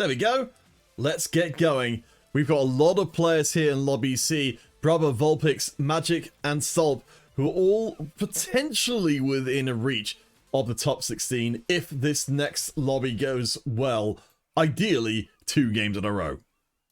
There we go. Let's get going. We've got a lot of players here in Lobby C. brubbba, Vulpix, Magic, and Sulp, who are all potentially within reach of the top 16 if this next lobby goes well. Ideally, 2 games in a row.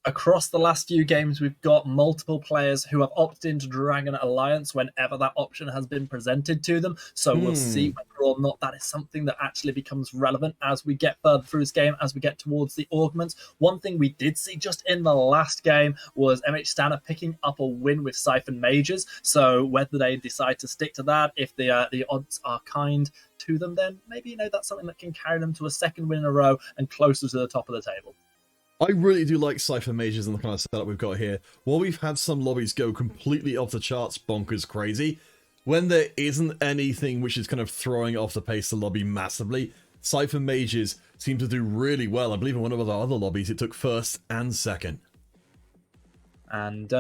Across the last few games, we've got multiple players who have opted into Dragon Alliance whenever that option has been presented to them. So we'll see whether or not that is something that actually becomes relevant as we get further through this game, as we get towards the augments. One thing we did see just in the last game was MHStana picking up a win with Siphon Mages. So whether they decide to stick to that, if the odds are kind to them, then maybe, that's something that can carry them to a second win in a row and closer to the top of the table. I really do like Siphon Mages and the kind of setup we've got here. While we've had some lobbies go completely off the charts bonkers crazy, when there isn't anything which is kind of throwing off the pace of the lobby massively, Siphon Mages seem to do really well. I believe in one of our other lobbies it took first and second. And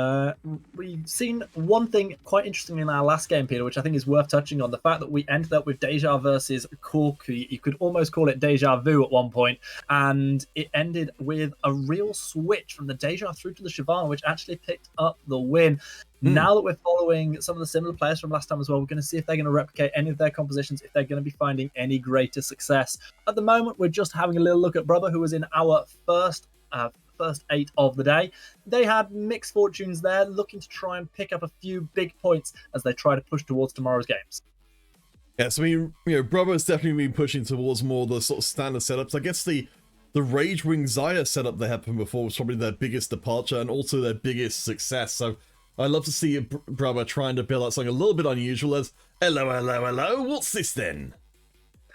we've seen one thing quite interesting in our last game, Peter, which I think is worth touching on. The fact that we ended up with Deja versus Corky. You could almost call it Deja Vu at one point. And it ended with a real switch from the Deja through to the Shyvana, which actually picked up the win. Now that we're following some of the similar players from last time as well, we're going to see if they're going to replicate any of their compositions, if they're going to be finding any greater success. At the moment, we're just having a little look at brubbba, who was in our first 8 of the day. They had mixed fortunes there, looking to try and pick up a few big points as they try to push towards tomorrow's games. Yeah, so brubbba has definitely been pushing towards more the sort of standard setups. I guess the Rage Wing Xayah setup they had from before was probably their biggest departure and also their biggest success. So I'd love to see brubbba trying to build out something a little bit unusual as, hello, what's this then?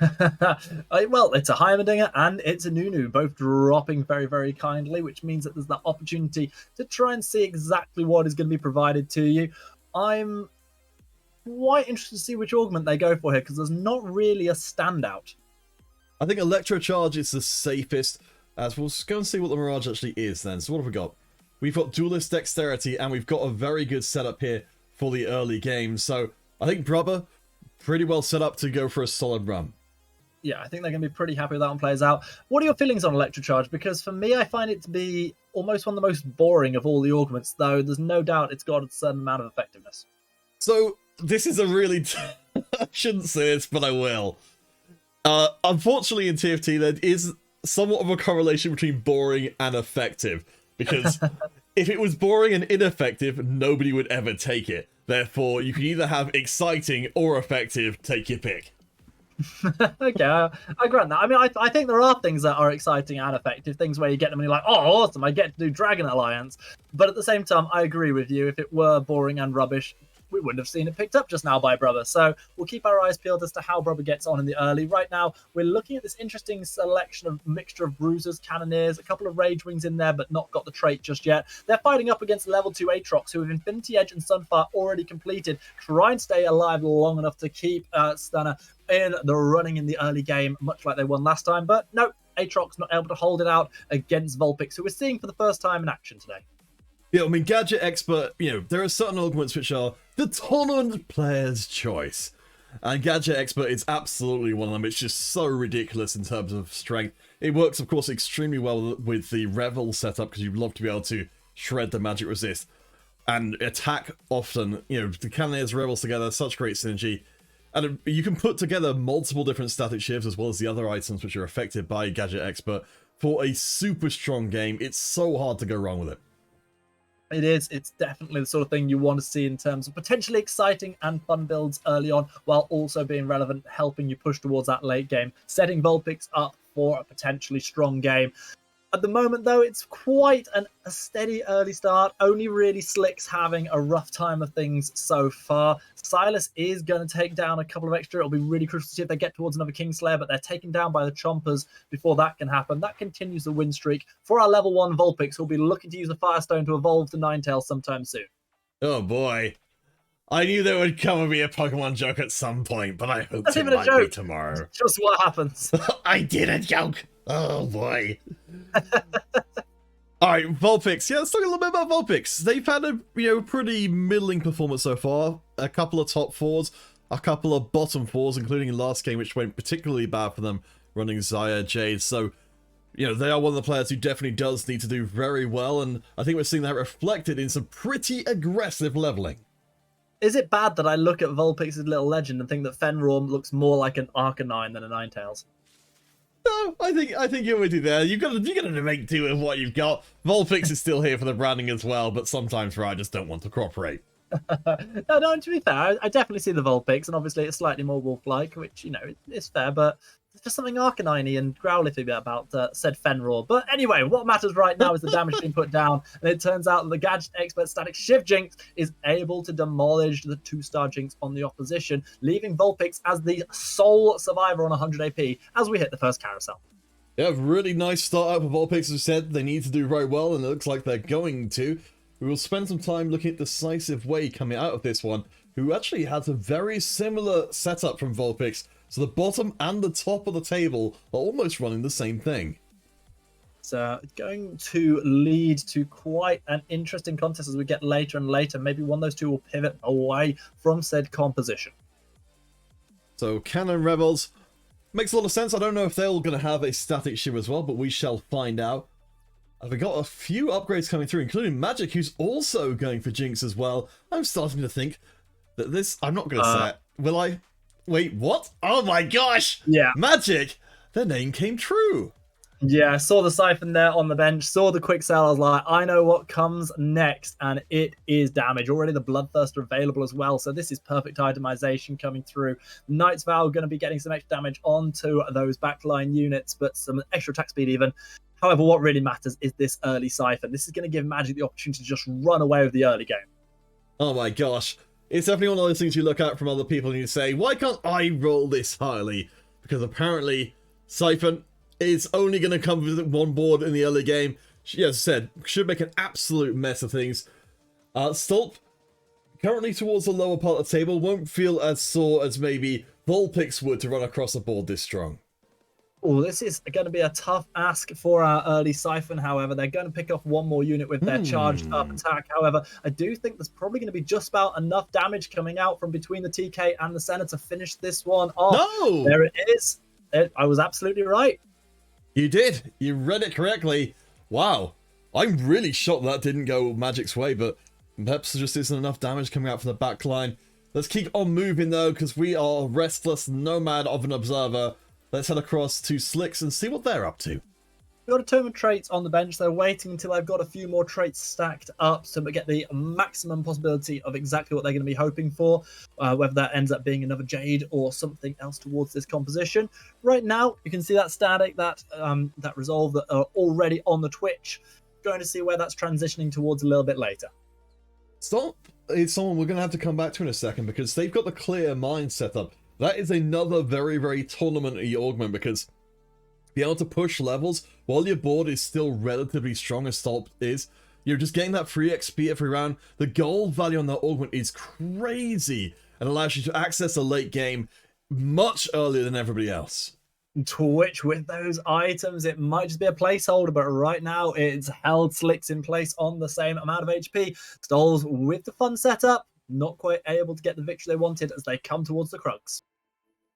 Well, it's a Heimerdinger and it's a Nunu, both dropping very, very kindly, which means that there's that opportunity to try and see exactly what is going to be provided to you. I'm quite interested to see which augment they go for here, because there's not really a standout. I think Electrocharge is the safest, as we'll go and see what the Mirage actually is then. So what have we got? We've got Duelist Dexterity, and we've got a very good setup here for the early game. So I think brubbba, pretty well set up to go for a solid run. Yeah, I think they're going to be pretty happy with that one plays out. What are your feelings on Electrocharge? Because for me, I find it to be almost one of the most boring of all the augments, though there's no doubt it's got a certain amount of effectiveness. So this is a really... I shouldn't say this, but I will. Unfortunately, in TFT, there is somewhat of a correlation between boring and effective. Because if it was boring and ineffective, nobody would ever take it. Therefore, you can either have exciting or effective, take your pick. Okay, I grant that. I mean, I think there are things that are exciting and effective, things where you get them and you're like, oh, awesome, I get to do Dragon Alliance. But at the same time, I agree with you. If it were boring and rubbish, we wouldn't have seen it picked up just now by brubbba. So we'll keep our eyes peeled as to how brubbba gets on in the early. Right now, we're looking at this interesting selection of mixture of bruisers, cannoneers, a couple of rage wings in there, but not got the trait just yet. They're fighting up against level 2 Aatrox, who have Infinity Edge and Sunfire already completed, try and stay alive long enough to keep Stana in the running in the early game, much like they won last time. But no, Aatrox not able to hold it out against Vulpix, who we're seeing for the first time in action today. Yeah, I mean, Gadget Expert, there are certain augments which are the tournament player's choice. And Gadget Expert is absolutely one of them. It's just so ridiculous in terms of strength. It works, of course, extremely well with the Revel setup, because you'd love to be able to shred the magic resist and attack often. The Cannoneers, Rebels together, such great synergy. And you can put together multiple different static shifts as well as the other items which are affected by Gadget Expert for a super strong game. It's so hard to go wrong with it. It is. It's definitely the sort of thing you want to see in terms of potentially exciting and fun builds early on, while also being relevant, helping you push towards that late game, setting Vulpix up for a potentially strong game. At the moment, though, it's quite a steady early start. Only really Slick's having a rough time of things so far. Silas is going to take down a couple of extra. It'll be really crucial to see if they get towards another Kingslayer, but they're taken down by the Chompers before that can happen. That continues the win streak for our level 1 Vulpix, who'll be looking to use the Firestone to evolve the Ninetales sometime soon. Oh boy. I knew there would come and be a Pokemon joke at some point, but I hoped That's it even a might joke. be tomorrow. It's just what happens. I did a joke. Oh boy. Alright, Vulpix. Yeah, let's talk a little bit about Vulpix. They've had a pretty middling performance so far. A couple of top 4s, a couple of bottom 4s, including in last game, which went particularly bad for them, running Xayah Jade. So you know, they are one of the players who definitely does need to do very well, and I think we're seeing that reflected in some pretty aggressive leveling. Is it bad that I look at Vulpix's little legend and think that Fenrir looks more like an Arcanine than a Ninetales? No, I think you're with you there. You've got to make do with what you've got. Vulpix is still here for the branding as well, but sometimes I just don't want to cooperate. No, to be fair, I definitely see the Vulpix, and obviously it's slightly more wolf-like, which, you know, is fair, but there's just something Arcanine-y and Growlithy about said Fenrir. But anyway, what matters right now is the damage being put down, and it turns out that the Gadget Expert Static Shift Jinx is able to demolish the 2-star Jinx on the opposition, leaving Vulpix as the sole survivor on 100 AP as we hit the first carousel. Yeah, really nice start out for Vulpix. As I said, they need to do very well, and it looks like they're going to. We will spend some time looking at Decisivewaytft coming out of this one, who actually has a very similar setup from Vulpix. So the bottom and the top of the table are almost running the same thing. So going to lead to quite an interesting contest as we get later and later. Maybe one of those two will pivot away from said composition. So Cannon Rebels makes a lot of sense. I don't know if they're all going to have a static shiv as well, but we shall find out. I've got a few upgrades coming through, including Magic, who's also going for Jinx as well. I'm starting to think that this... I'm not going to say it. Will I? Wait, what? Oh my gosh! Yeah. Magic! Their name came true! Yeah, I saw the Siphon there on the bench, saw the quick sell. I was like, I know what comes next, and it is damage. Already the Bloodthirster available as well, so this is perfect itemization coming through. Knight's Vow going to be getting some extra damage onto those backline units, but some extra attack speed even. However, what really matters is this early Siphon. This is going to give Magic the opportunity to just run away with the early game. Oh my gosh. It's definitely one of those things you look at from other people and you say, why can't I roll this highly? Because apparently Siphon is only going to come with one board in the early game. She, as I said, should make an absolute mess of things. Stolp, currently towards the lower part of the table, won't feel as sore as maybe Vulpix would to run across a board this strong. Oh, this is going to be a tough ask for our early Siphon. However, they're going to pick off one more unit with their charged up attack. However, I do think there's probably going to be just about enough damage coming out from between the TK and the Senna to finish this one off. No! There it is. I was absolutely right. You did. You read it correctly. Wow. I'm really shocked that didn't go Magic's way, but perhaps there just isn't enough damage coming out from the back line. Let's keep on moving, though, because we are restless nomad of an observer. Let's head across to Slicks and see what they're up to. We've got a turn of traits on the bench. They're waiting until I've got a few more traits stacked up to get the maximum possibility of exactly what they're going to be hoping for, whether that ends up being another Jade or something else towards this composition. Right now, you can see that static, that resolve that are already on the Twitch. Going to see where that's transitioning towards a little bit later. Stop. It's someone we're going to have to come back to in a second because they've got the clear mind set up. That is another very, very tournament-y augment because be able to push levels while your board is still relatively strong as Stolp is. You're just getting that free XP every round. The gold value on that augment is crazy and allows you to access a late game much earlier than everybody else. Twitch with those items, it might just be a placeholder, but right now it's held Slicks in place on the same amount of HP. Stoles with the fun setup, not quite able to get the victory they wanted as they come towards the Krugs.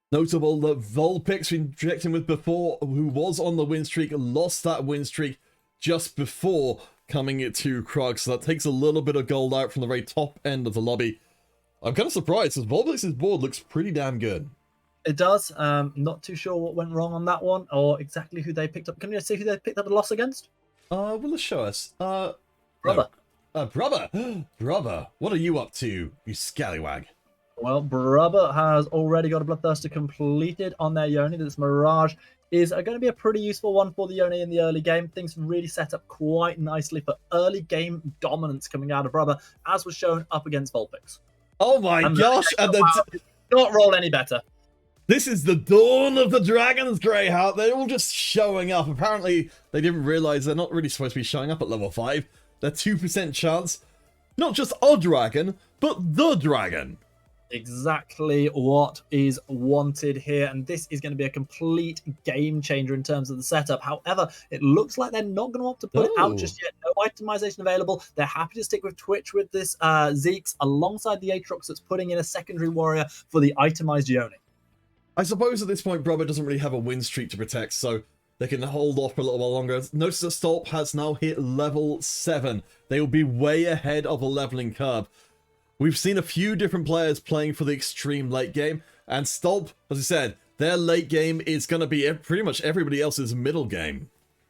Notable that Vulpix, we injected him with before, who was on the win streak, lost that win streak just before coming to Krugs, so that takes a little bit of gold out from the very top end of the lobby. I'm kind of surprised, because Vulpix's board looks pretty damn good. It does. Not too sure what went wrong on that one, or exactly who they picked up. Can you see who they picked up the loss against? Will it show us? Brubbba. No. Brubbba. Brubbba, what are you up to, you scallywag? Well, Brubbba has already got a Bloodthirster completed on their Yoni. This Mirage is going to be a pretty useful one for the Yoni in the early game. Things really set up quite nicely for early game dominance coming out of Brubbba, as was shown up against Vulpix. Oh my gosh! And not roll any better. This is the dawn of the Dragons, Greyheart. They're all just showing up. Apparently, they didn't realize they're not really supposed to be showing up at level 5. They're 2% chance. Not just a dragon, but the dragon. Exactly what is wanted here, and this is going to be a complete game changer in terms of the setup. However, it looks like they're not going to want to put it out just yet. No itemization available. They're happy to stick with Twitch with this Zeeks alongside the Aatrox that's putting in a secondary warrior for the itemized Yoni. I suppose at this point, Brubbba doesn't really have a win streak to protect, so they can hold off for a little while longer. Notice that Stolp has now hit level 7. They will be way ahead of the leveling curve. We've seen a few different players playing for the extreme late game, and Stolp, as I said, their late game is going to be pretty much everybody else's middle game.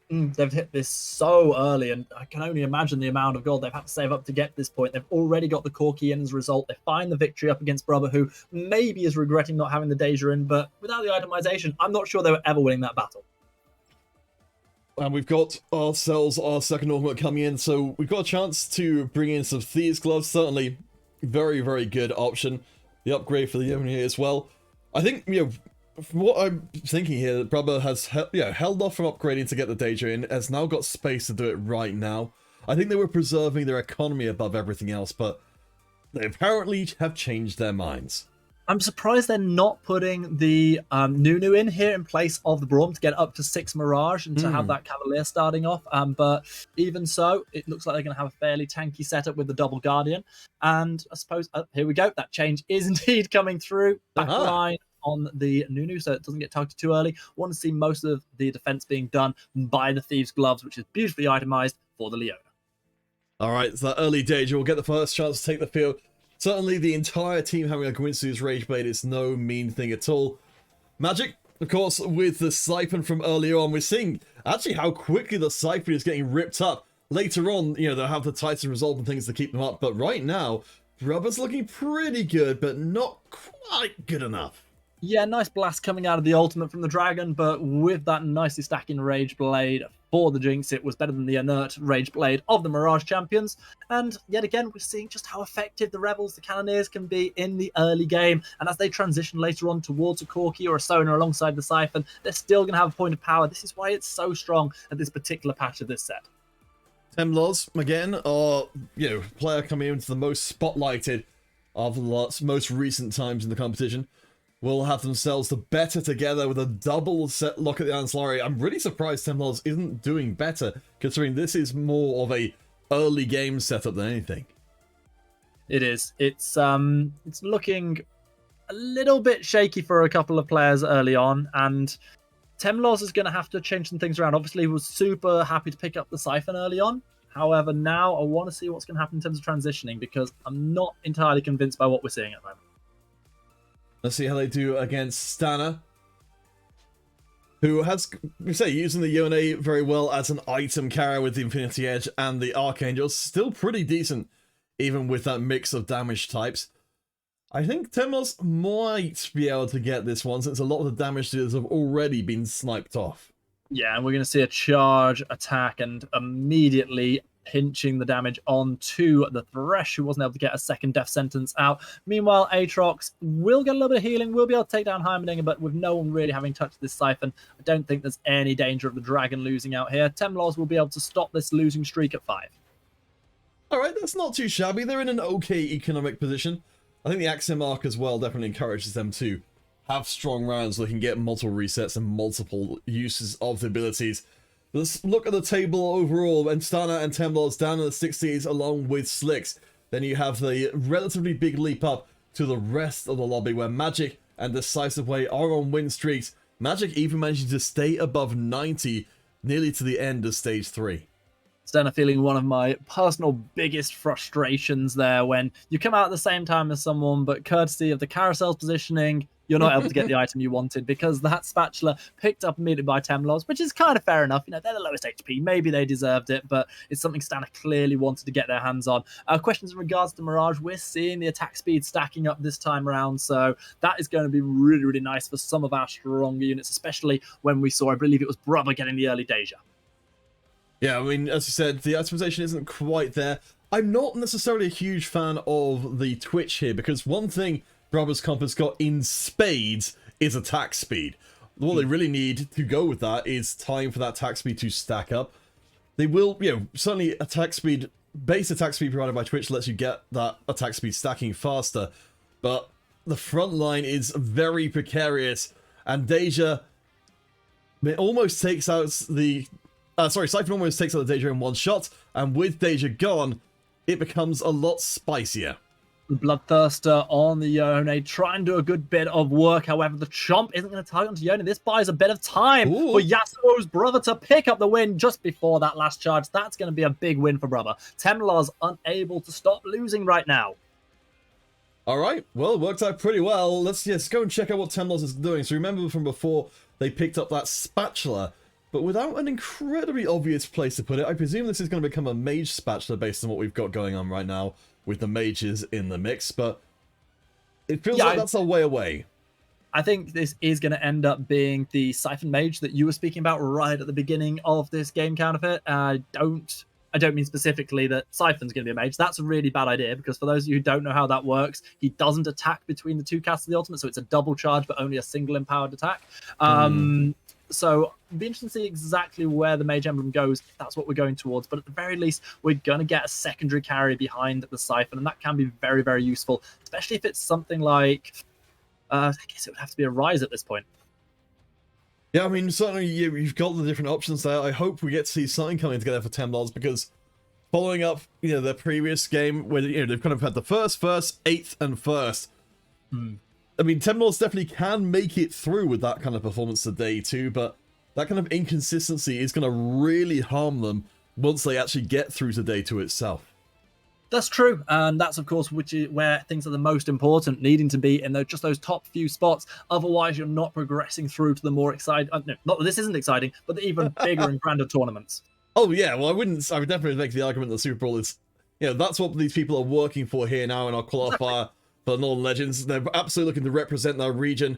They've hit this so early, and I can only imagine the amount of gold they've had to save up to get to this point. They've already got the Corki in as a result. They find the victory up against brubbba, who maybe is regretting not having the Deja in, but without the itemization, I'm not sure they were ever winning that battle. And we've got ourselves our second augment coming in, so we've got a chance to bring in some Thieves Gloves. Certainly very, very good option. The upgrade for the EMEA as well. I think, from what I'm thinking here, that brubbba has held off from upgrading to get the Deja in, has now got space to do it right now. I think they were preserving their economy above everything else, but they apparently have changed their minds. I'm surprised they're not putting the Nunu in here in place of the Braum to get up to 6 Mirage and to have that Cavalier starting off. But even so, it looks like they're going to have a fairly tanky setup with the double Guardian. And I suppose, here we go, that change is indeed coming through. Backline on the Nunu, so it doesn't get targeted too early. Want to see most of the defense being done by the Thieves Gloves, which is beautifully itemized for the Leona. All right, so that early Deja will get the first chance to take the field. Certainly the entire team having a Gwinsu's Rage Blade is no mean thing at all. Magic, of course, with the Siphon from earlier on, we're seeing actually how quickly the Siphon is getting ripped up. Later on, they'll have the Titan Resolve and things to keep them up, but right now, brubbba's looking pretty good, but not quite good enough. Yeah, nice blast coming out of the ultimate from the Dragon, but with that nicely stacking Rage Blade for the Jinx, it was better than the inert Rage Blade of the Mirage champions. And yet again, we're seeing just how effective the Rebels, the Cannoneers, can be in the early game. And as they transition later on towards a Corki or a Sona alongside the Siphon, they're still going to have a point of power. This is why it's so strong at this particular patch of this set. Temlozz, again, are, player coming into the most spotlighted of the most recent times in the competition. Will have themselves the better together with a double set lock at the ancillary. I'm really surprised Temlozz isn't doing better, considering this is more of a early game setup than anything. It is. It's looking a little bit shaky for a couple of players early on, and Temlozz is going to have to change some things around. Obviously, he was super happy to pick up the Siphon early on. However, now I want to see what's going to happen in terms of transitioning, because I'm not entirely convinced by what we're seeing at the moment. Let's see how they do against EMEA, who has, using the Yone very well as an item carrier with the Infinity Edge and the Archangel. Still pretty decent, even with that mix of damage types. I think Temlozz might be able to get this one, since a lot of the damage dealers have already been sniped off. Yeah, and we're going to see a charge attack and immediately pinching the damage onto the Thresh, who wasn't able to get a second death sentence out. Meanwhile, Aatrox will get a little bit of healing, will be able to take down Heimerdinger, but with no one really having touched this Siphon, I don't think there's any danger of the Dragon losing out here. Temlozz will be able to stop this losing streak at 5. Alright, that's not too shabby. They're in an okay economic position. I think the Axiom arc as well definitely encourages them to have strong rounds so they can get multiple resets and multiple uses of the abilities. Let's look at the table overall. MHStana and Temlozz down in the 60s along with Slicks. Then you have the relatively big leap up to the rest of the lobby where Magic and Decisiveway are on win streaks. Magic even managing to stay above 90 nearly to the end of stage 3. Stana feeling one of my personal biggest frustrations there, when you come out at the same time as someone, but courtesy of the carousel's positioning, you're not able to get the item you wanted, because that spatula picked up immediately by Temlozz, which is kind of fair enough. They're the lowest HP. Maybe they deserved it, but it's something Stana clearly wanted to get their hands on. Questions in regards to Mirage. We're seeing the attack speed stacking up this time around, so that is going to be really, really nice for some of our stronger units, especially when we saw, I believe it was brubbba getting the early Deja. Yeah, I mean, as you said, the itemization isn't quite there. I'm not necessarily a huge fan of the Twitch here, because one thing brubbba's comp has got in spades is attack speed. What they really need to go with that is time for that attack speed to stack up. They will, certainly attack speed, base attack speed provided by Twitch lets you get that attack speed stacking faster, but the front line is very precarious, and Deja almost takes out the... Siphon almost takes out the Deja in one shot, and with Deja gone, it becomes a lot spicier. The Bloodthirster on the Yone, trying to do a good bit of work. However, the Chomp isn't going to target onto Yone. This buys a bit of time for Yasuo's brother to pick up the win just before that last charge. That's going to be a big win for brubbba. Temlozz unable to stop losing right now. All right, well, it worked out pretty well. Let's go and check out what Temlozz is doing. So remember from before, they picked up that spatula, but without an incredibly obvious place to put it. I presume this is going to become a mage spatula based on what we've got going on right now with the mages in the mix, but it feels like that's a way away. I think this is going to end up being the Siphon Mage that you were speaking about right at the beginning of this game, Counterfeit. I don't mean specifically that Siphon's going to be a mage. That's a really bad idea, because for those of you who don't know how that works, he doesn't attack between the two casts of the ultimate, so it's a double charge, but only a single empowered attack. So it'll be interesting to see exactly where the Mage Emblem goes, if that's what we're going towards. But at the very least, we're going to get a secondary carry behind the Siphon, and that can be very, very useful, especially if it's something like... I guess it would have to be a Rise at this point. Yeah, I mean, certainly you've got the different options there. I hope we get to see something coming together for Temlozz, because following up, their previous game, where they've kind of had the first, 8th, and 1st. I mean, Temlozz definitely can make it through with that kind of performance today too, but that kind of inconsistency is going to really harm them once they actually get through to day 2 itself. That's true, and that's of course where things are the most important, needing to be in just those top few spots. Otherwise, you're not progressing through to the more exciting. No, not that this isn't exciting, but the even bigger and grander tournaments. Oh yeah, well I would definitely make the argument that Superbrawl is, that's what these people are working for here now in our qualifier for Northern Legends. They're absolutely looking to represent their region.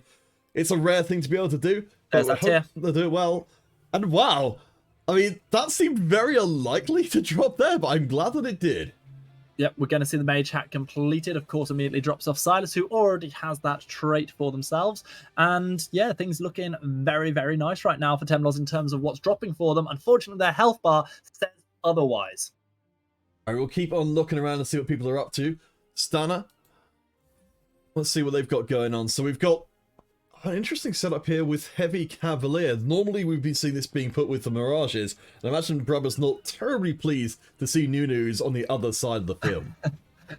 It's a rare thing to be able to do, but I hope they'll do it well. And wow, I mean, that seemed very unlikely to drop there, but I'm glad that it did. Yep, we're going to see the Mage Hat completed. Of course, immediately drops off Silas, who already has that trait for themselves. And yeah, things looking very, very nice right now for Temlozz in terms of what's dropping for them. Unfortunately, their health bar says otherwise. I will keep on looking around and see what people are up to. Stana, let's see what they've got going on. So we've got an interesting setup here with Heavy Cavalier. Normally we've been seeing this being put with the Mirages, and I imagine Brubba's not terribly pleased to see Nunu's on the other side of the field.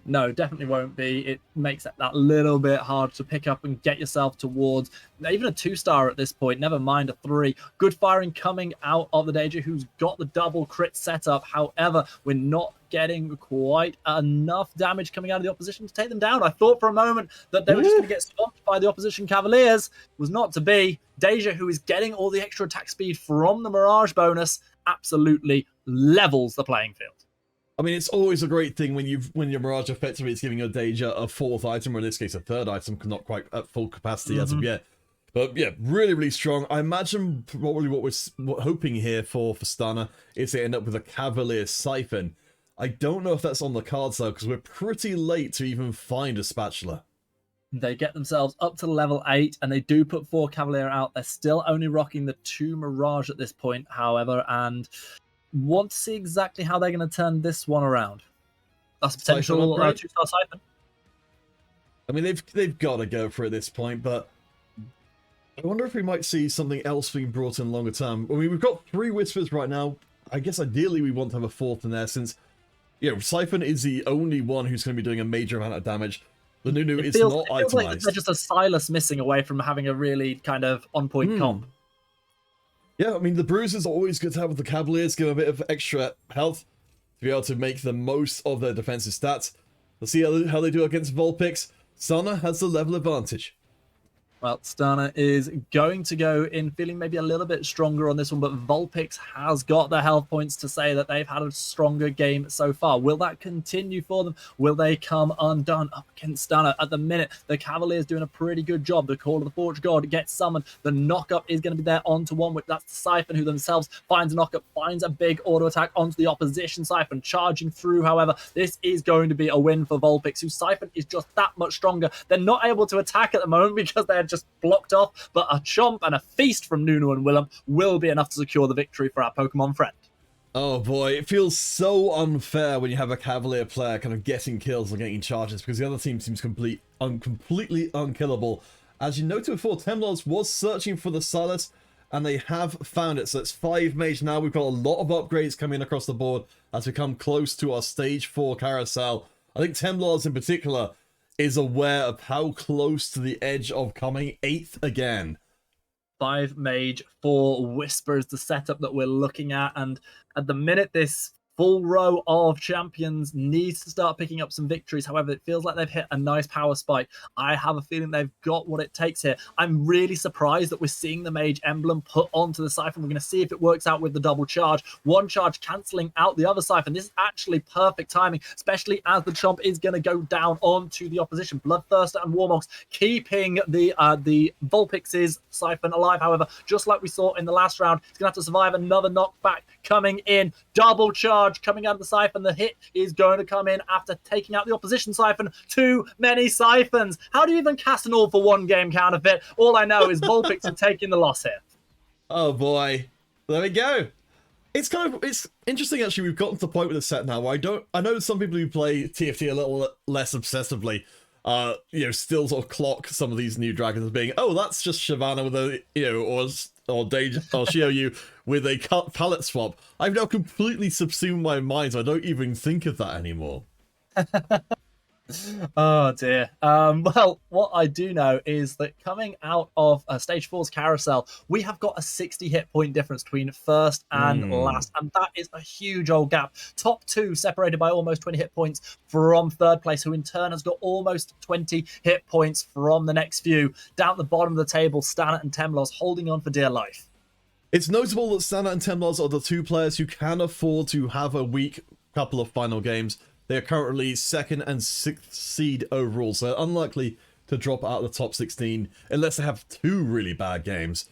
No, definitely won't be. It makes it that little bit hard to pick up and get yourself towards even a 2-star at this point, never mind a 3. Good firing coming out of the Danger, who's got the double crit setup. However, we're not getting quite enough damage coming out of the opposition to take them down. I thought for a moment that they were just going to get swamped by the opposition Cavaliers. Was not to be. Deja, who is getting all the extra attack speed from the Mirage bonus, absolutely levels the playing field. I mean, it's always a great thing when your Mirage effectively is giving your Deja a 4th item, or in this case a 3rd item, not quite at full capacity as of yet. But yeah, really, really strong. I imagine probably what we're hoping here for Stana is they end up with a Cavalier Siphon. I don't know if that's on the cards though, because we're pretty late to even find a spatula. They get themselves up to level 8, and they do put 4 Cavalier out. They're still only rocking the 2 Mirage at this point, however, and want to see exactly how they're going to turn this one around. That's a potential 2-star Siphon. I mean, they've got to go for it at this point, but I wonder if we might see something else being brought in longer term. I mean, we've got 3 Whispers right now. I guess ideally we want to have a 4th in there, since Siphon is the only one who's going to be doing a major amount of damage. The Nunu is not itemized. Like they're just a Silas missing away from having a really kind of on-point comp. Yeah, I mean, the Bruise is always good to have with the Cavaliers, give them a bit of extra health to be able to make the most of their defensive stats. Let's see how they do against Vulpix. Stana has the level advantage. Well, Stana is going to go in feeling maybe a little bit stronger on this one, but Vulpix has got the health points to say that they've had a stronger game so far. Will that continue for them? Will they come undone up against Stana? At the minute, the Cavaliers doing a pretty good job. The Call of the Forge God gets summoned. The knockup is going to be there onto one, which that's the Siphon, who themselves finds a knockup, finds a big auto attack onto the opposition Siphon, charging through. However, this is going to be a win for Vulpix, whose Siphon is just that much stronger. They're not able to attack at the moment because they're just blocked off, but a Chomp and a Feast from Nunu and Willem will be enough to secure the victory for our Pokemon friend. Oh boy, it feels so unfair when you have a Cavalier player kind of getting kills or getting charges, because the other team seems completely unkillable. As you noted before, Temlozz was searching for the Silas, and they have found it. So it's 5 mage now. We've got a lot of upgrades coming across the board as we come close to our stage 4 carousel. I think Temlozz in particular is aware of how close to the edge of coming 8th again. 5 Mage, 4 Whisper is the setup that we're looking at. And at the minute, this full row of champions needs to start picking up some victories. However, it feels like they've hit a nice power spike. I have a feeling they've got what it takes here. I'm really surprised that we're seeing the Mage emblem put onto the Siphon. We're going to see if it works out with the double charge. One charge cancelling out the other Siphon. This is actually perfect timing, especially as the Chomp is going to go down onto the opposition. Bloodthirster and Warmogs keeping the Vulpix's Siphon alive. However, just like we saw in the last round, it's going to have to survive another knockback coming in. Double charge coming out of the Siphon. The hit is going to come in after taking out the opposition Siphon. Too many Siphons. How do you even cast an all-for-one game counterfeit? All I know is Vulpix are taking the loss here. Oh boy, there we go. It's interesting actually. We've gotten to the point with the set now where I know some people who play TFT a little less obsessively, still sort of clock some of these new dragons as being, oh, that's just Shyvana with a, or Xiaoyu with a palette swap. I've now completely subsumed my mind, so I don't even think of that anymore. Oh dear. Well, what I do know is that coming out of Stage 4's Carousel, we have got a 60 hit point difference between first and last, and that is a huge old gap. Top 2 separated by almost 20 hit points from third place, who in turn has got almost 20 hit points from the next few. Down at the bottom of the table, Stana and Temlozz holding on for dear life. It's notable that Stana and Temlozz are the 2 players who can afford to have a weak couple of final games. They are currently 2nd and 6th seed overall, so they're unlikely to drop out of the top 16 unless they have 2 really bad games.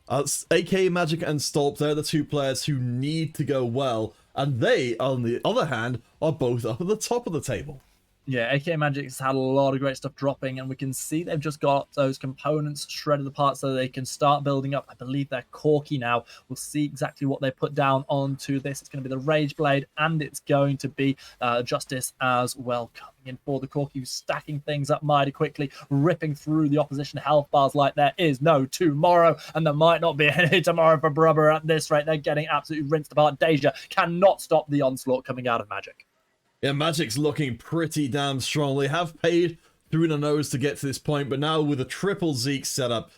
AK Magic and Stolp, they're the 2 players who need to go well, and they, on the other hand, are both up at the top of the table. Yeah, AK Magic's had a lot of great stuff dropping, and we can see they've just got those components shredded apart so they can start building up. I believe they're Corki now. We'll see exactly what they put down onto this. It's going to be the Rage Blade, and it's going to be Justice as well, coming in for the Corki, who's stacking things up mighty quickly, ripping through the opposition health bars like there is no tomorrow, and there might not be any tomorrow for Brubber at this rate. They're getting absolutely rinsed apart. Deja cannot stop the onslaught coming out of Magic. Yeah, Magic's looking pretty damn strong. They have paid through the nose to get to this point, but now with a triple Zeke setup,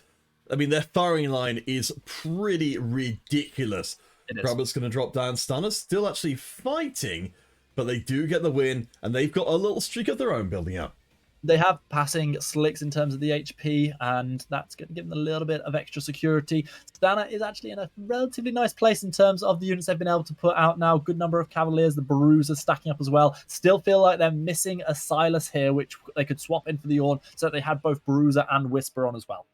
I mean, their firing line is pretty ridiculous. Brubber's going to drop down. Stana's still actually fighting, but they do get the win, and they've got a little streak of their own building up. They have passing slicks in terms of the HP, and that's going to give them a little bit of extra security. Stana is actually in a relatively nice place in terms of the units they've been able to put out now. Good number of Cavaliers, the Bruisers stacking up as well. Still feel like they're missing a Silas here, which they could swap in for the Ornn, so that they had both Bruiser and Whisper on as well.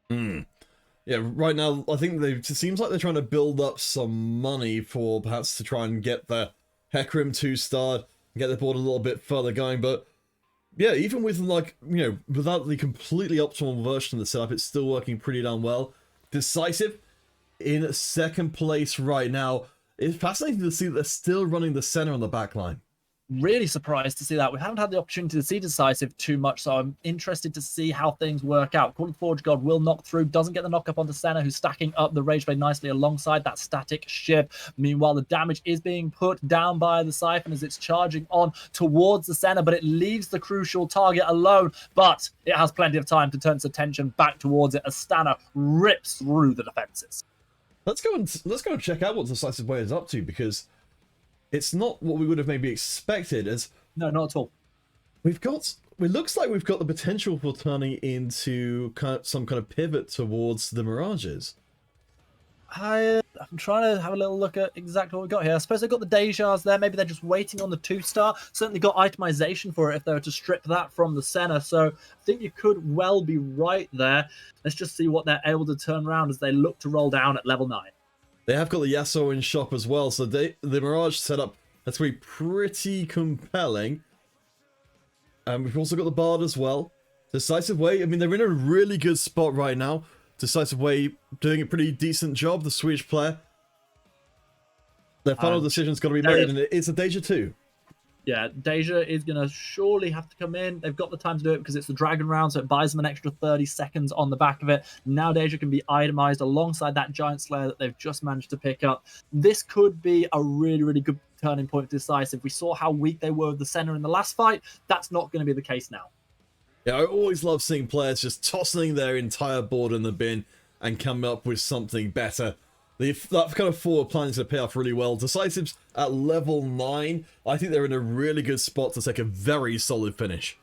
Yeah, right now, I think it seems like they're trying to build up some money for perhaps to try and get the Hecarim 2-star, get the board a little bit further going, but yeah, even with, without the completely optimal version of the setup, it's still working pretty damn well. Decisive in 2nd place right now. It's fascinating to see that they're still running the center on the back line. Really surprised to see that. We haven't had the opportunity to see Decisive too much, so I'm interested to see how things work out. Call of Forge God will knock through, doesn't get the knock up onto Senna, who's stacking up the Rage Blade nicely alongside that static ship. Meanwhile, the damage is being put down by the Siphon as it's charging on towards the Senna, but it leaves the crucial target alone. But it has plenty of time to turn its attention back towards it as Stana rips through the defenses. Let's go and check out what Decisive Way is up to, because it's not what we would have maybe expected. No, not at all. It looks like we've got the potential for turning into some kind of pivot towards the Mirages. I'm trying to have a little look at exactly what we've got here. I suppose they've got the Dejas there. Maybe they're just waiting on the 2-star. Certainly got itemization for it if they were to strip that from the Senna. So I think you could well be right there. Let's just see what they're able to turn around as they look to roll down at level 9. They have got the Yasuo in shop as well, so the Mirage setup, that's going to be pretty compelling. And we've also got the Bard as well. Decisive Way, I mean, they're in a really good spot right now. Decisive Way doing a pretty decent job, the Swedish player. Their final decision's got to be made, and it's a Deja 2. Yeah, Deja is going to surely have to come in. They've got the time to do it because it's the Dragon round, so it buys them an extra 30 seconds on the back of it. Now Deja can be itemized alongside that Giant Slayer that they've just managed to pick up. This could be a really, really good turning point for Decisive. We saw how weak they were with the center in the last fight. That's not going to be the case now. Yeah, I always love seeing players just tossing their entire board in the bin and coming up with something better. That kind of forward planning is going to pay off really well. Decisive's at level 9. I think they're in a really good spot to take a very solid finish.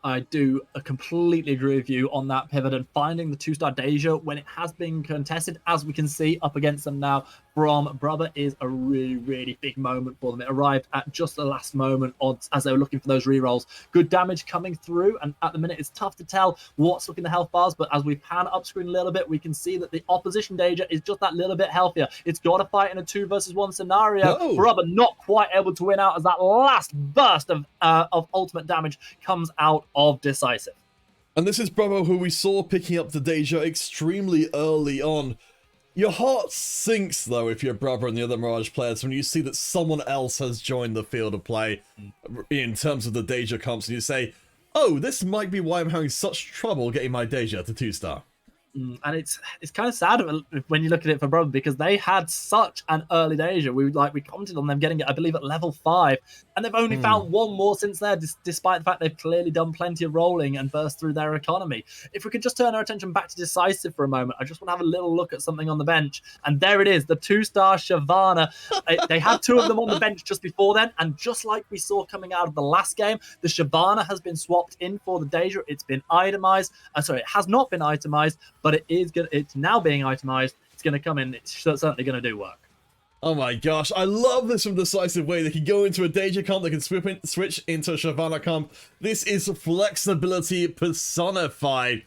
I do completely agree with you on that pivot, and finding the 2-star Deja when it has been contested, as we can see up against them now from brubbba, is a really, really big moment for them. It arrived at just the last moment as they were looking for those rerolls. Good damage coming through, and at the minute it's tough to tell what's looking the health bars, but as we pan up screen a little bit, we can see that the opposition Deja is just that little bit healthier. It's got to fight in a 2 versus 1 scenario. No. brubbba not quite able to win out as that last burst of ultimate damage comes out of Decisive. And this is brubbba, who we saw picking up the Deja extremely early on. Your heart sinks, though, if you're brubbba and the other Mirage players, when you see that someone else has joined the field of play in terms of the Deja comps, and you say, oh, this might be why I'm having such trouble getting my Deja to 2-star. And it's kind of sad when you look at it for brubbba, because they had such an early Deja. We commented on them getting it, I believe, at level 5, and they've only found one more since there, despite the fact they've clearly done plenty of rolling and burst through their economy. If we could just turn our attention back to Decisive for a moment, I just want to have a little look at something on the bench, and there it is, the 2-star Shyvana. They had 2 of them on the bench just before then, and just like we saw coming out of the last game, the Shyvana has been swapped in for the Deja. It's been itemized. Sorry, it has not been itemized, but it's now being itemized. It's going to come in. It's certainly going to do work. Oh my gosh, I love this from Decisive Way. They can go into a Deja comp, they can switch into a Shyvana comp. This is flexibility personified.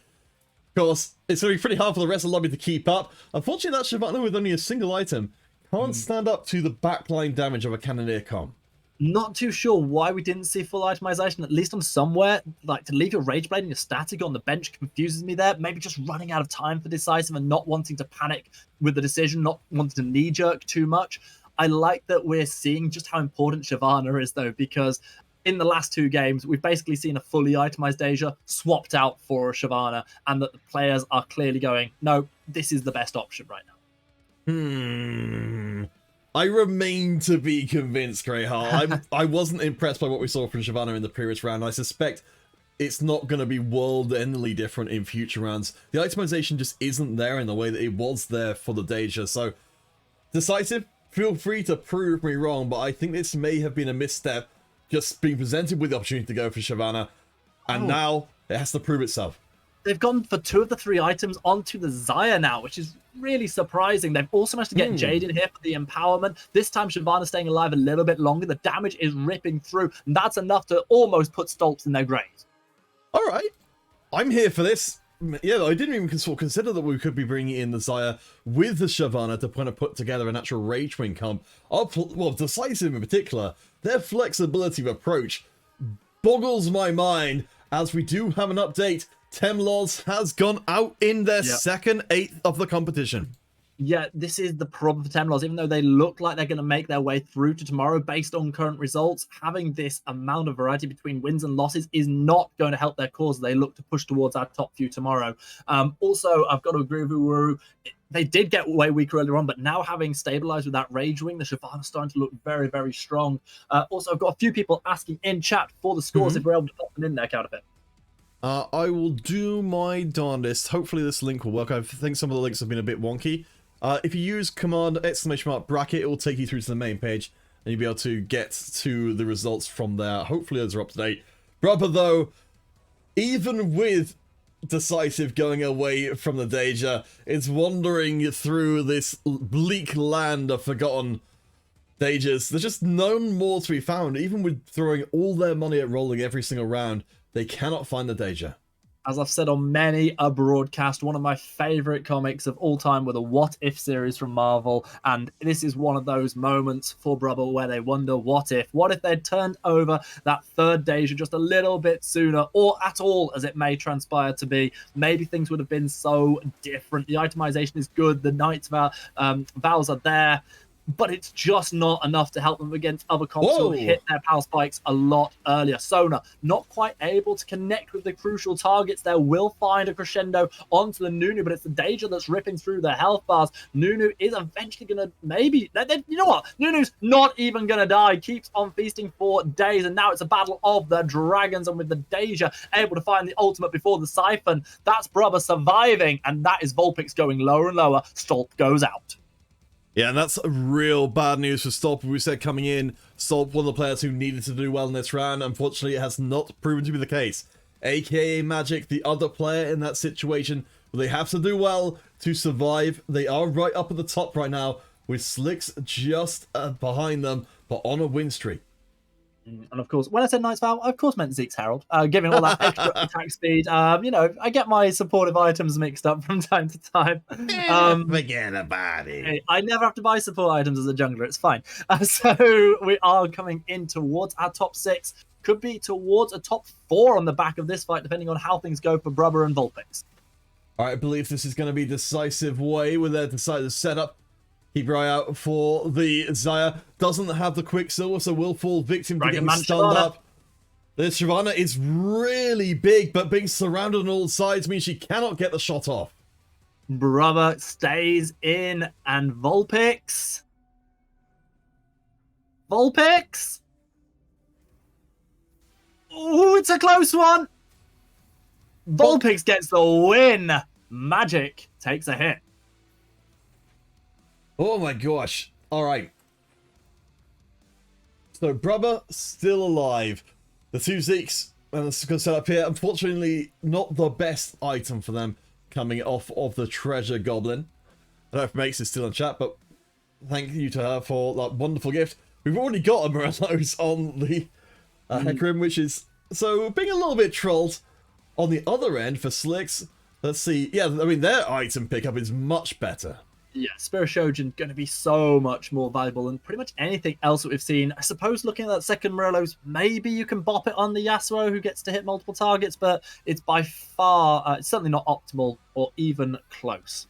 Of course, it's going to be pretty hard for the rest of the lobby to keep up. Unfortunately, that Shyvana with only a single item can't stand up to the backline damage of a Cannoneer comp. Not too sure why we didn't see full itemization, at least on somewhere. Like, to leave your Rage Blade and your static on the bench confuses me there. Maybe just running out of time for Decisive and not wanting to panic with the decision, not wanting to knee-jerk too much. I like that we're seeing just how important Shyvana is, though, because in the last 2 games, we've basically seen a fully itemized Deja swapped out for a Shyvana, and that the players are clearly going, no, this is the best option right now. I remain to be convinced, Greyheart. I wasn't impressed by what we saw from Shyvana in the previous round. I suspect it's not going to be world-endingly different in future rounds. The itemization just isn't there in the way that it was there for the Deja. So, Decisive, feel free to prove me wrong, but I think this may have been a misstep, just being presented with the opportunity to go for Shyvana, and now it has to prove itself. They've gone for 2 of the 3 items onto the Xayah now, which is really surprising. They've also managed to get Jade in here for the empowerment. This time, Shyvana staying alive a little bit longer. The damage is ripping through, and that's enough to almost put Stolps in their graves. All right. I'm here for this. Yeah, I didn't even consider that we could be bringing in the Xayah with the Shyvana to kind of put together an actual Rage Wing comp. Well, Decisive in particular, their flexibility of approach boggles my mind, as we do have an update. Temlozz has gone out in their second 8th of the competition. Yeah, this is the problem for Temlozz. Even though they look like they're going to make their way through to tomorrow based on current results, having this amount of variety between wins and losses is not going to help their cause. They look to push towards our top few tomorrow. Also, I've got to agree with Uru. They did get way weaker earlier on, but now having stabilized with that Rage Wing, the Shyvana's starting to look very, very strong. Also, I've got a few people asking in chat for the scores if we're able to pop them in there, Counterfeit. I will do my darndest. Hopefully this link will work. I think some of the links have been a bit wonky. If you use command !bracket, it will take you through to the main page, and you'll be able to get to the results from there. Hopefully those are up to date. brubbba, though, even with Decisive going away from the Deja, it's wandering through this bleak land of forgotten Dejas. There's just none more to be found. Even with throwing all their money at rolling every single round, they cannot find the Deja. As I've said on many a broadcast, one of my favorite comics of all time were the What If series from Marvel, and this is one of those moments for brubbba where they wonder, what if they'd turned over that 3rd Deja just a little bit sooner, or at all, as it may transpire to be. Maybe things would have been so different. The itemization is good, the Knight's vows are there. but it's just not enough to help them against other comps who Whoa. hit their power spikes a lot earlier. Sona not quite able to connect with the crucial targets there. Will find a crescendo onto the Nunu, but it's the Deja that's ripping through the health bars. Nunu is eventually going to maybe... You know what? Nunu's not even going to die. Keeps on feasting for days, and now it's a battle of the dragons, and with the Deja able to find the ultimate before the Siphon, that's brubbba surviving, and that is Vulpix going lower and lower. Stolp goes out. Yeah, and that's real bad news for Stolp. We said coming in, Stolp, one of the players who needed to do well in this round. Unfortunately, it has not proven to be the case. AKA Magic, the other player in that situation, they have to do well to survive. They are right up at the top right now, with Slicks just behind them, but on a win streak. And of course, when I said Knight's Vow, I of course meant Zeke's Herald, giving all that extra attack speed. You know, I get my supportive items mixed up from time to time. Forget about it. I never have to buy support items as a jungler, it's fine. So we are coming in towards our top 6. Could be towards a top 4 on the back of this fight, depending on how things go for brubbba and Vulpix. All right, I believe this is going to be Decisive Way with their decided setup. Keep your eye out for the Xayah. Doesn't have the Quicksilver, so will fall victim to getting stunned up. This Shyvana is really big, but being surrounded on all sides means she cannot get the shot off. Brubbba stays in, and Vulpix. Vulpix? Ooh, it's a close one. Vulpix gets the win. Magic takes a hit. Oh my gosh. Alright. So brubbba still alive. The 2 Zeeks, and it's going to set up here. Unfortunately, not the best item for them coming off of the Treasure Goblin. I don't know if Makes is still in chat, but thank you to her for that wonderful gift. We've already got a Morello's on the Hecarim, which is... So, being a little bit trolled. On the other end, for Slicks, let's see. Yeah, I mean, their item pickup is much better. Yeah, Spirit Shoujin going to be so much more valuable than pretty much anything else that we've seen. I suppose looking at that second Morello's, maybe you can bop it on the Yasuo who gets to hit multiple targets, but it's by far, it's certainly not optimal or even close.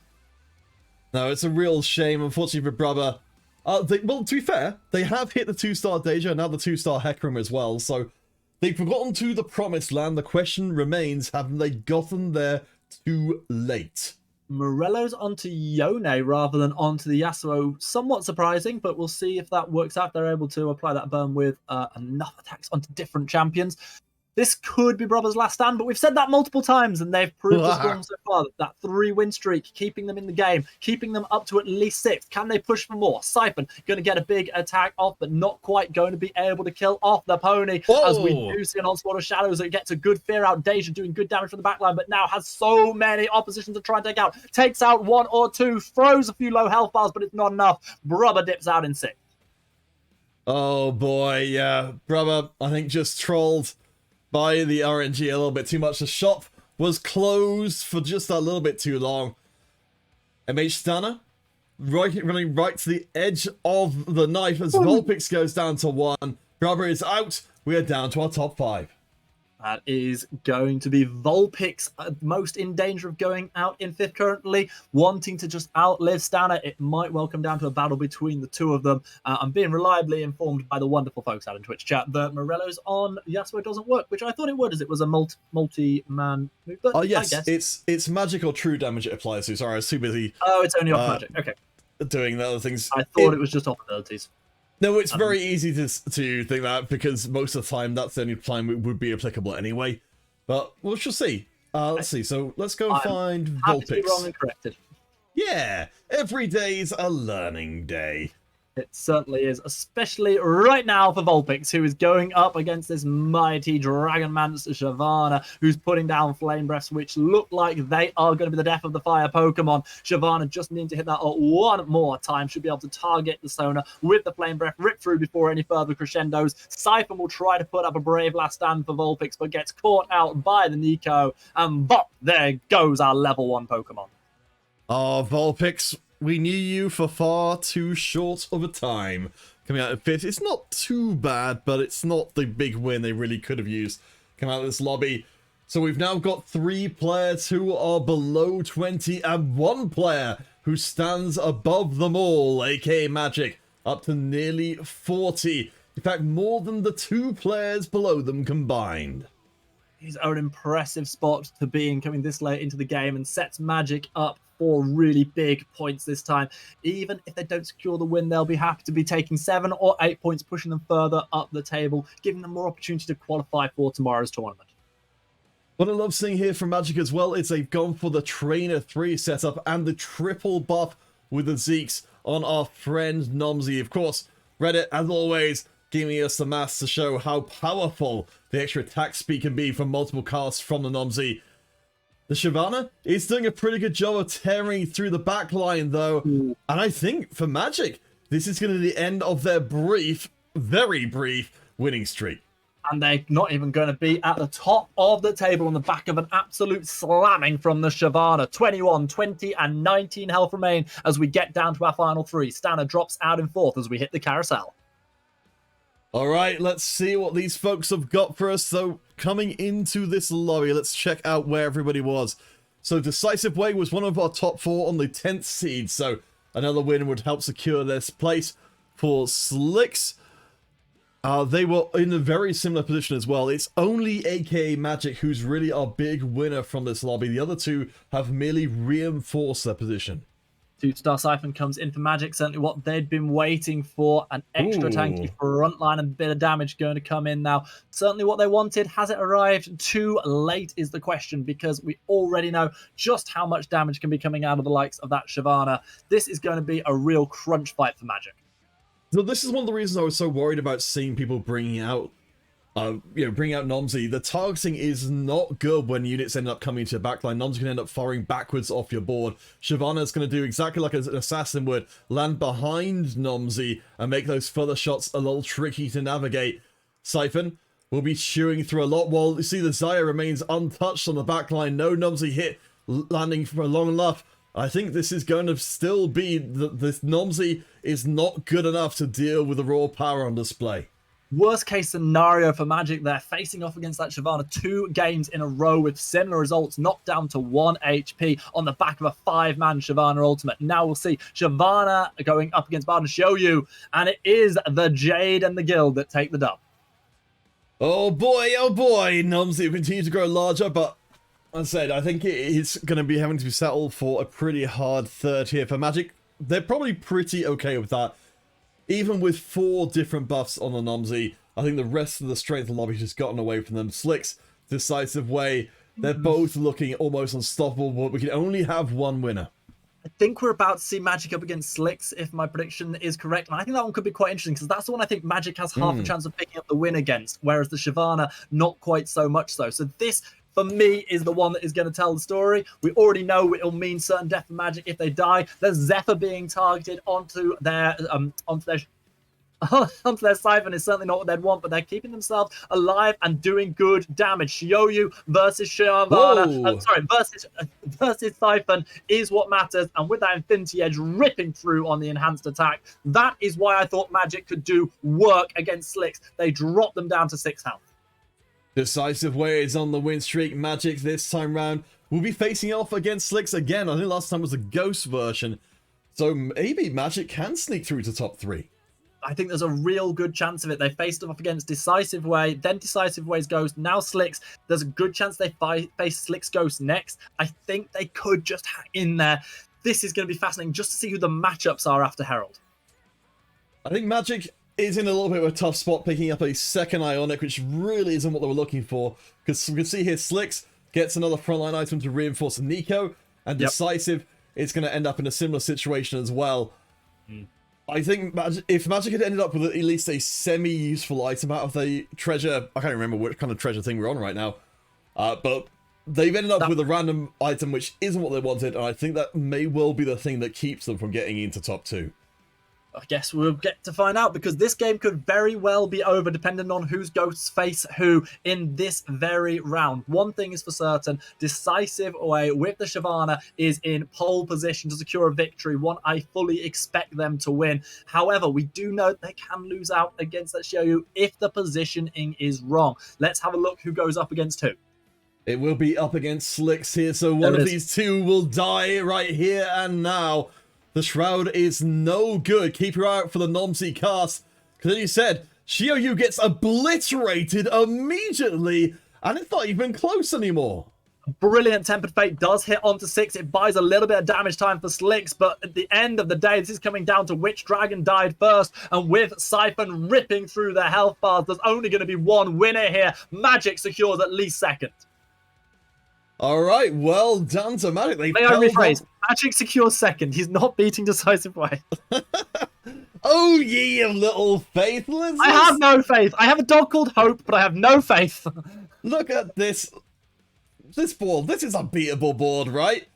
No, it's a real shame, unfortunately, for brubbba. Well, to be fair, they have hit the 2-star Deja and now the 2-star Hecarim as well, so they've gotten to the promised land. The question remains, have they gotten there too late? Morello's onto Yone rather than onto the Yasuo. Somewhat surprising, but we'll see if that works out. They're able to apply that burn with enough attacks onto different champions. This could be Brubba's last stand, but we've said that multiple times, and they've proved us wrong so far. That 3-win streak, keeping them in the game, keeping them up to at least 6. Can they push for more? Siphon going to get a big attack off, but not quite going to be able to kill off the pony. Whoa. As we do see an onslaught of shadows that gets a good fear out. Deja doing good damage from the backline, but now has so many opposition to try and take out. Takes out 1 or 2, throws a few low health bars, but it's not enough. Brubbba dips out in 6. Oh boy, yeah. Brubbba, I think, just trolled by the RNG a little bit too much. The shop was closed for just a little bit too long. MHStana running right to the edge of the knife as Vulpix goes down to 1. Brubbba is out. We are down to our top 5. That is going to be Vulpix, most in danger of going out in 5th currently, wanting to just outlive Stana. It might well come down to a battle between the two of them. I'm being reliably informed by the wonderful folks out in Twitch chat that Morello's on Yasuo doesn't work, which I thought it would, as it was a multi-man move. But oh yes, I guess it's magic or true damage it applies to. Sorry, I was too busy. Oh, it's only off magic. Okay. Doing the other things. I thought it was just off abilities. No, it's very easy to think that, because most of the time that's the only time it would be applicable anyway. But we shall see. Let's see. So let's go and find Vulpix. To be wrong and corrected. Yeah, every day's a learning day. It certainly is, especially right now for Vulpix, who is going up against this mighty Dragon Mancer Shyvana, who's putting down Flame Breaths, which look like they are going to be the death of the fire Pokemon. Shyvana just needing to hit that one more time, should be able to target the Sona with the Flame Breath, rip through before any further crescendos. Siphon will try to put up a brave last stand for Vulpix, but gets caught out by the Nico, and bop, there goes our level 1 Pokemon. Oh, Vulpix, we knew you for far too short of a time. Coming out of 5th, it's not too bad, but it's not the big win they really could have used. Come out of this lobby. So we've now got 3 players who are below 20 and 1 player who stands above them all, aka Magic. up to nearly 40. In fact, more than the 2 players below them combined. These are an impressive spot to be in coming this late into the game, and sets Magic up for really big points this time. Even if they don't secure the win, they'll be happy to be taking 7 or 8 points, pushing them further up the table, giving them more opportunity to qualify for tomorrow's tournament. What I love seeing here from Magic as well is they've gone for the Trainer 3 setup and the triple buff with the Zeeks on our friend Nomsy. Of course, Reddit, as always, giving us the maths to show how powerful the extra attack speed can be from multiple casts from the Nomsy. The Shyvana is doing a pretty good job of tearing through the back line, though. And I think, for Magic, this is going to be the end of their brief, very brief, winning streak. And they're not even going to be at the top of the table on the back of an absolute slamming from the Shyvana. 21, 20, and 19 health remain as we get down to our final 3. Stana drops out in 4th as we hit the carousel. All right, let's see what these folks have got for us. So, coming into this lobby, let's check out where everybody was. So, Decisive Way was one of our top 4 on the 10th seed. So, another win would help secure this place for Slicks. They were in a very similar position as well. It's only AKA Magic who's really our big winner from this lobby. The other 2 have merely reinforced their position. 2-star Siphon comes in for Magic, certainly what they'd been waiting for. An extra tanky front line and a bit of damage going to come in now. Certainly what they wanted. Has it arrived too late is the question, because we already know just how much damage can be coming out of the likes of that Shyvana. This is going to be a real crunch fight for Magic. So this is one of the reasons I was so worried about seeing people bringing out Nomsy. The targeting is not good when units end up coming to your backline. Nomsy can end up firing backwards off your board. Shyvana's going to do exactly like an assassin would, land behind Nomsy and make those further shots a little tricky to navigate. Siphon will be chewing through a lot while you see the Xayah remains untouched on the backline. No Nomsy hit landing for long enough. I think this is going to still be this Nomsy is not good enough to deal with the raw power on display. Worst case scenario for Magic, they're facing off against that Shyvana 2 games in a row with similar results, knocked down to 1 HP on the back of a 5-man Shyvana ultimate. Now we'll see Shyvana going up against Barden Shoyu, and it is the Jade and the Guild that take the dub. Oh boy, Nomsy will continue to grow larger, but as I said, I think it is going to be having to be settled for a pretty hard 3rd here for Magic. They're probably pretty okay with that. Even with 4 different buffs on the Nomsy, I think the rest of the strength of the lobby has gotten away from them. Slicks, Decisive Way, they're both looking almost unstoppable, but we can only have one winner. I think we're about to see Magic up against Slicks, if my prediction is correct. And I think that one could be quite interesting, because that's the one I think Magic has half a chance of picking up the win against, whereas the Shyvana, not quite so much so. So this, for me, is the one that is going to tell the story. We already know it'll mean certain death for Magic if they die. There's Zephyr being targeted onto their Siphon is certainly not what they'd want, but they're keeping themselves alive and doing good damage. Shioyu versus Shyvana, versus Siphon is what matters, and with that Infinity Edge ripping through on the enhanced attack, that is why I thought Magic could do work against Slicks. They dropped them down to 6 health. Decisive Way is on the win streak. Magic this time round will be facing off against Slicks again. I think last time was a Ghost version, so maybe Magic can sneak through to top 3. I think there's a real good chance of it. They faced off against Decisive Way, then Decisive Way's Ghost, now Slicks. There's a good chance they face Slicks Ghost next. I think they could just hang in there. This is going to be fascinating just to see who the matchups are after Herald. I think Magic is in a little bit of a tough spot picking up a 2nd Ionic, which really isn't what they were looking for. Because we can see here Slicks gets another frontline item to reinforce Nico, and Decisive is going to end up in a similar situation as well. I think if Magic had ended up with at least a semi-useful item out of the treasure, I can't remember what kind of treasure thing we're on right now, but they've ended up with a random item which isn't what they wanted, and I think that may well be the thing that keeps them from getting into top 2. I guess we'll get to find out, because this game could very well be over depending on whose ghosts face who in this very round. One thing is for certain, Decisive Way with the Shyvana is in pole position to secure a victory, one I fully expect them to win. However, we do know they can lose out against that Shioyu if the positioning is wrong. Let's have a look who goes up against who. It will be up against Slicks here, so one of these 2 will die right here and now. The Shroud is no good. Keep your eye out for the Nomsy cast. Because as you said, Xiaoyu gets obliterated immediately, and it's not even close anymore. Brilliant Tempered Fate does hit onto 6. It buys a little bit of damage time for Slicks, but at the end of the day, this is coming down to which dragon died first. And with Siphon ripping through their health bars, there's only going to be one winner here. Magic secures at least second. All right, well done to Magic. May I rephrase? Magic secures second. He's not beating Decisive Way. Oh, ye of little faithless. I have no faith. I have a dog called Hope, but I have no faith. Look at this. This board, this is a beatable board, right?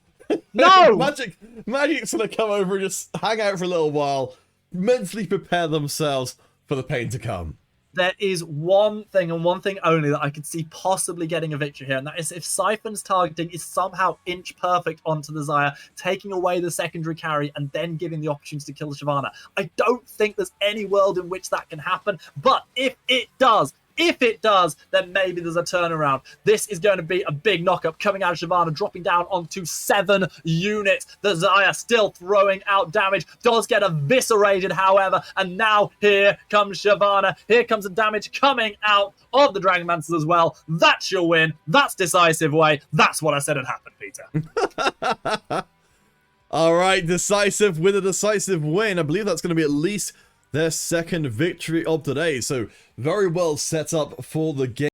No! Magic's gonna come over and just hang out for a little while, mentally prepare themselves for the pain to come. There is one thing and one thing only that I could see possibly getting a victory here, and that is if Siphon's targeting is somehow inch perfect onto the Xayah, taking away the secondary carry and then giving the opportunity to kill Shyvana. I don't think there's any world in which that can happen, but if it does, then maybe there's a turnaround. This is going to be a big knockup coming out of Shyvana, dropping down onto 7 units. The Xayah still throwing out damage, does get eviscerated, however, and now here comes Shyvana. Here comes the damage coming out of the Dragonmancers as well. That's your win. That's Decisive Way. That's what I said had happened, Peter. All right, Decisive with a decisive win. I believe that's going to be at least their second victory of today. So very well set up for the game.